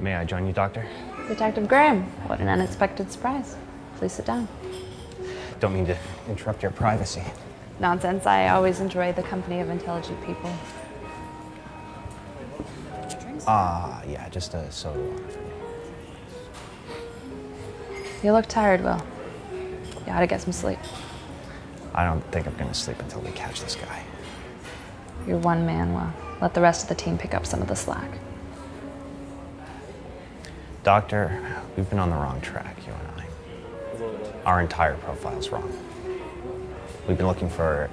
May I join you, Doctor? Detective Graham, what an unexpected surprise. Please sit down. Don't mean to interrupt your privacy. Nonsense, I always enjoy the company of intelligent people. Yeah, just a soda water for me. You look tired, Will. You ought to get some sleep. I don't think I'm gonna sleep until we catch this guy. You're one man, Will. Let the rest of the team pick up some of the slack. Doctor, we've been on the wrong track, you and I. Our entire profile's wrong. We've been looking for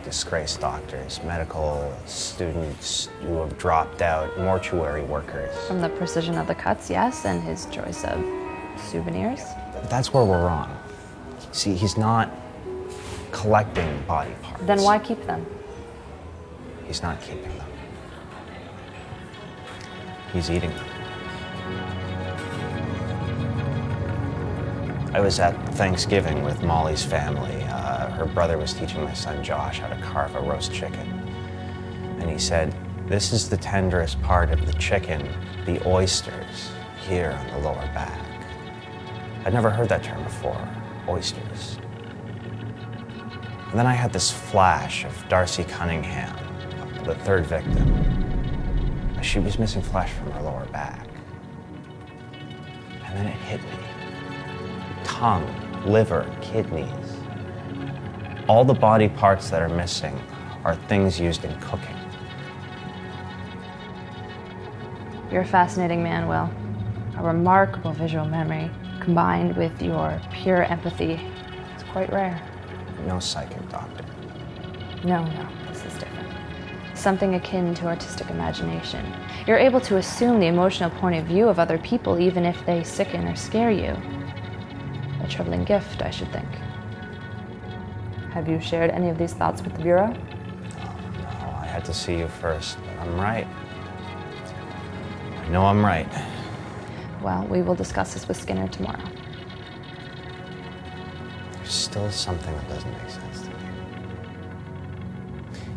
disgraced doctors, medical students who have dropped out, mortuary workers. From the precision of the cuts, yes, and his choice of souvenirs. That's where we're wrong. See, he's not collecting body parts. Then why keep them? He's not keeping them. He's eating them. I was at Thanksgiving with Molly's family. Her brother was teaching my son Josh how to carve a roast chicken. And he said, "This is the tenderest part of the chicken, the oysters, here on the lower back." I'd never heard that term before, oysters. And then I had this flash of Darcy Cunningham, the third victim. She was missing flesh from her lower back. And then it hit me. Tongue, liver, kidneys. All the body parts that are missing are things used in cooking. You're a fascinating man, Will. A remarkable visual memory, combined with your pure empathy, is quite rare. No psychic doctor. No, this is different. Something akin to artistic imagination. You're able to assume the emotional point of view of other people even if they sicken or scare you. A troubling gift, I should think. Have you shared any of these thoughts with the Bureau? No, I had to see you first, but I'm right. I know I'm right. Well, we will discuss this with Skinner tomorrow. There's still something that doesn't make sense to me.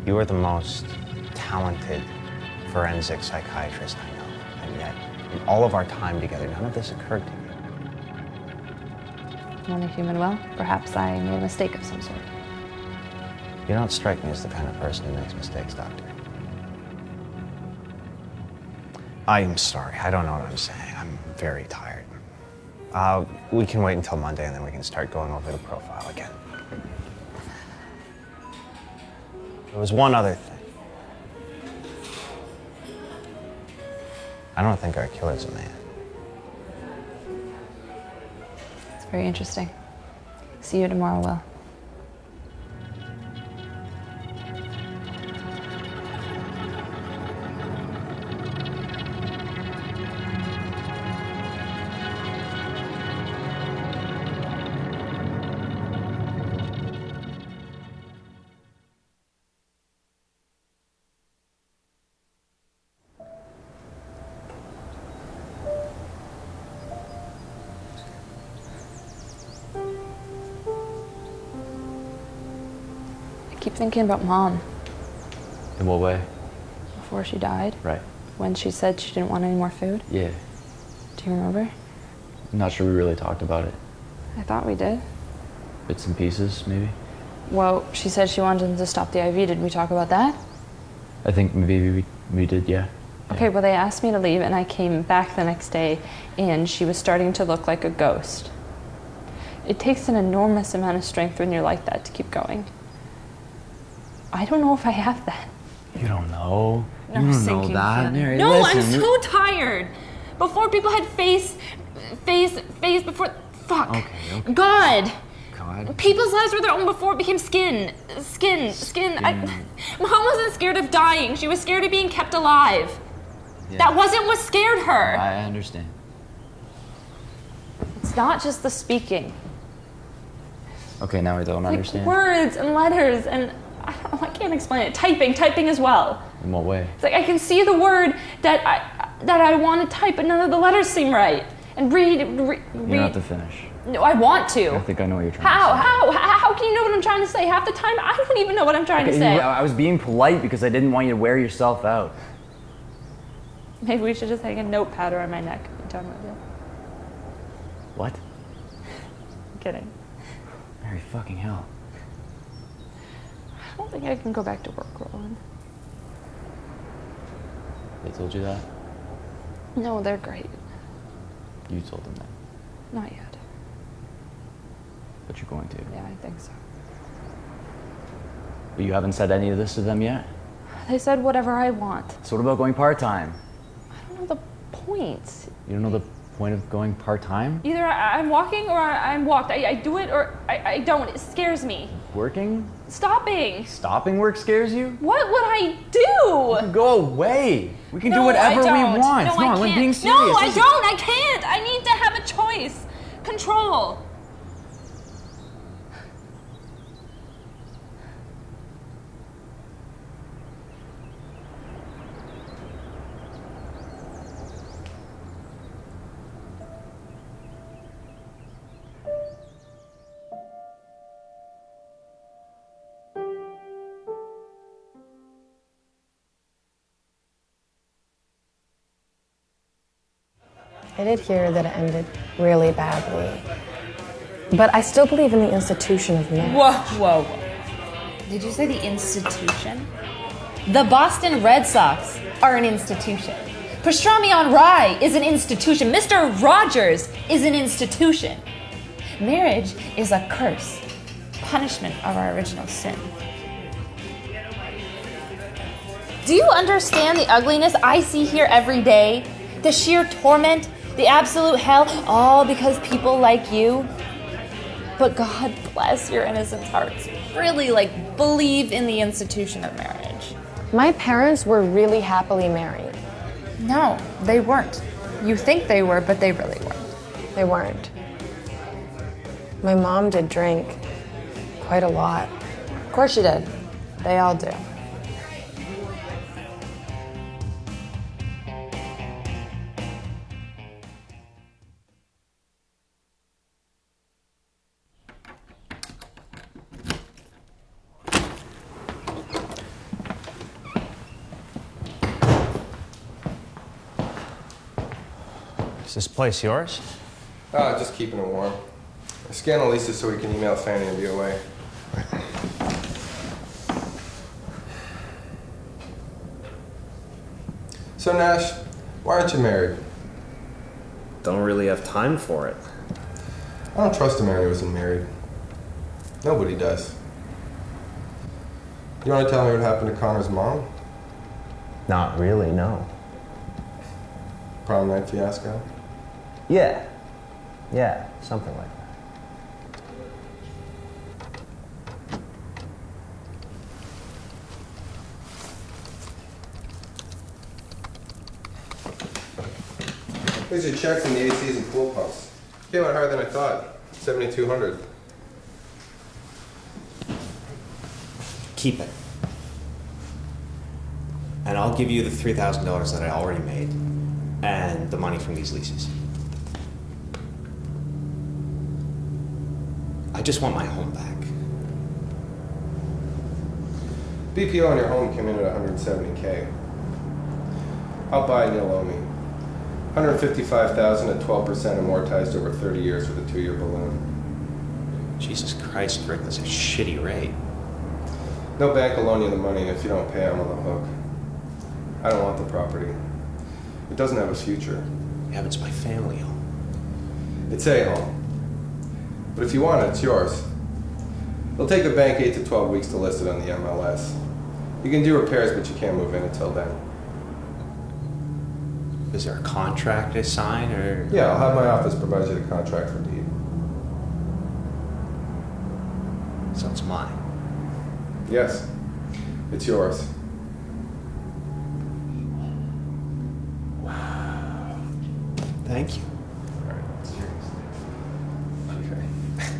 You are the most talented forensic psychiatrist I know, and yet, in all of our time together, none of this occurred to you. Only human, Will. Perhaps I made a mistake of some sort. You don't strike me as the kind of person who makes mistakes, Doctor. I am sorry. I don't know what I'm saying. I'm very tired. We can wait until Monday and then we can start going over the profile again. There was one other thing. I don't think our killer's a man. It's very interesting. See you tomorrow, Will. I keep thinking about Mom. In what way? Before she died, Right. when she said she didn't want any more food. Yeah. Do you remember? I'm not sure we really talked about it. I thought we did. Bits and pieces, maybe? Well, she said she wanted to stop the IV. Did we talk about that? I think maybe we did, yeah. Okay, well, they asked me to leave, and I came back the next day, and she was starting to look like a ghost. It takes an enormous amount of strength when you're like that to keep going. I don't know if I have that. You don't know. No, you don't know sinking that. feeling. Mary, No, listen. I'm so tired. Before people had face before, fuck. Okay. God. God. People's lives were their own before it became skin. Mom wasn't scared of dying. She was scared of being kept alive. Yeah. That wasn't what scared her. I understand. It's not just the speaking. Okay, now I don't understand. Words and letters and I don't know, I can't explain it. Typing as well. In what way? It's like I can see the word that I want to type, but none of the letters seem right. And read. You don't have to finish. No, I want to. I think I know what you're trying to say. How can you know what I'm trying to say? Half the time, I don't even know what I'm trying to say. I was being polite because I didn't want you to wear yourself out. Maybe we should just hang a notepad around my neck. I'm done with it. What? I'm kidding. Mary fucking hell. I don't think I can go back to work, Roland. They told you that? No, they're great. You told them that. Not yet. But you're going to. Yeah, I think so. But you haven't said any of this to them yet? They said whatever I want. So what about going part-time? I don't know the point. You don't know the point of going part-time? Either I'm walking or I'm walked. I do it or I don't. It scares me. Working? Stopping. Stopping work scares you? What would I do? Go away. We can do No, whatever I don't. we want. No, Come on, I we're can't. being serious. No, I don't. I can't. I need to have a choice. Control. I did hear that it ended really badly. But I still believe in the institution of marriage. Whoa. Did you say the institution? The Boston Red Sox are an institution. Pastrami on Rye is an institution. Mr. Rogers is an institution. Marriage is a curse, punishment of our original sin. Do you understand the ugliness I see here every day? The sheer torment, the absolute hell, all because people like you? But God bless your innocent hearts. Really, believe in the institution of marriage. My parents were really happily married. No, they weren't. You think they were, but they really weren't. They weren't. My mom did drink quite a lot. Of course she did. They all do. Is this place yours? Just keeping it warm. I scan Elisa so we can email Fanny and be away. So Nash, why aren't you married? Don't really have time for it. I don't trust a man who isn't married. Nobody does. You want to tell me what happened to Connor's mom? Not really, no. Prom night fiasco? Yeah, something like that. Here's your check from the ACs and pool pumps. Came out higher than I thought. $7,200. Keep it. And I'll give you the $3,000 that I already made and the money from these leases. I just want my home back. BPO on your home came in at $170K. I'll buy and you'll owe me. $155,000 at 12% amortized over 30 years with a 2-year balloon. Jesus Christ, Rick, that's a shitty rate. No bank will loan you the money, and if you don't pay, I'm on the hook. I don't want the property. It doesn't have a future. Yeah, but it's my family home. It's a home. But if you want it, it's yours. It'll take the bank 8 to 12 weeks to list it on the MLS. You can do repairs, but you can't move in until then. Is there a contract to sign, or...? Yeah, I'll have my office provide you the contract for deed. So it's mine. Yes, it's yours. Thank you. All right, okay.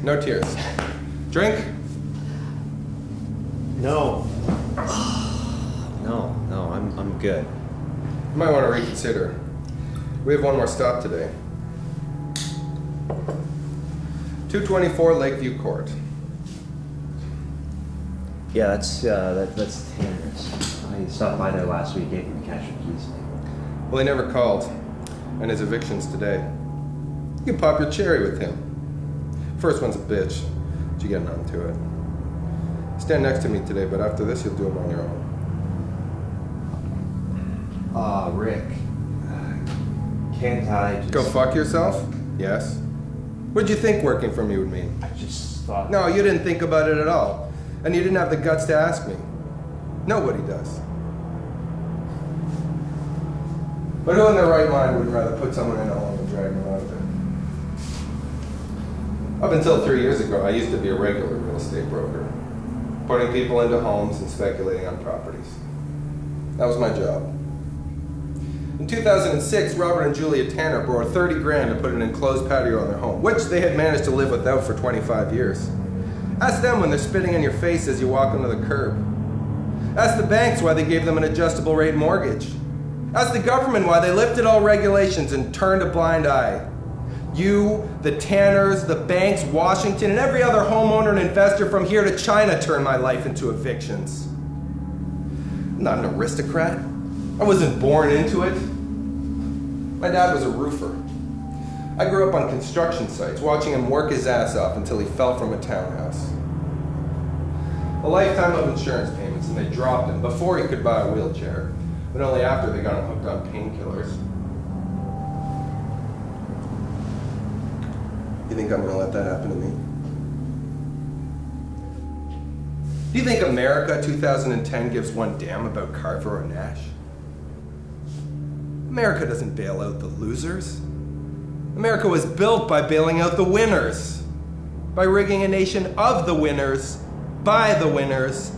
No tears. Drink? No. No, I'm good. You might want to reconsider. We have one more stop today. 224 Lakeview Court. Yeah, that's Tanner's. I stopped by there last week, gave him the cash for keys. Well, he never called, and his eviction's today. You can pop your cherry with him. First one's a bitch, but you get numb to it. Stand next to me today, but after this, you'll do them on your own. Rick. Can't I just... Go fuck yourself? Yes. What'd you think working for me would mean? I just thought... No, you didn't think about it at all. And you didn't have the guts to ask me. Nobody does. But who in their right mind would rather put someone in a home and drag them out of it? Up until 3 years ago, I used to be a regular real estate broker, putting people into homes and speculating on properties. That was my job. In 2006, Robert and Julia Tanner borrowed 30 grand to put an enclosed patio on their home, which they had managed to live without for 25 years. Ask them when they're spitting in your face as you walk onto the curb. Ask the banks why they gave them an adjustable rate mortgage. Ask the government why they lifted all regulations and turned a blind eye. You, the Tanners, the banks, Washington, and every other homeowner and investor from here to China turned my life into evictions. I'm not an aristocrat. I wasn't born into it. My dad was a roofer. I grew up on construction sites, watching him work his ass off until he fell from a townhouse. A lifetime of insurance payments, and they dropped him before he could buy a wheelchair, but only after they got him hooked on painkillers. You think I'm gonna let that happen to me? Do you think America 2010 gives one damn about Carver or Nash? America doesn't bail out the losers. America was built by bailing out the winners, by rigging a nation of the winners, by the winners,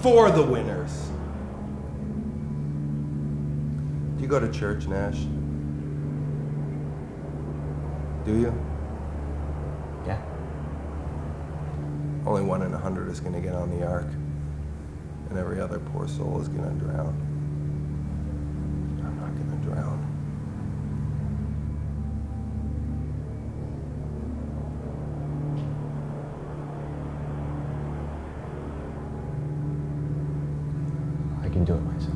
for the winners. Do you go to church, Nash? Do you? Yeah. Only 1 in 100 is going to get on the ark, and every other poor soul is going to drown. I'm not going to drown. I can do it myself.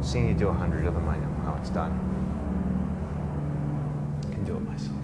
Seeing you do 100 of them, I know how it's done. I can do it myself.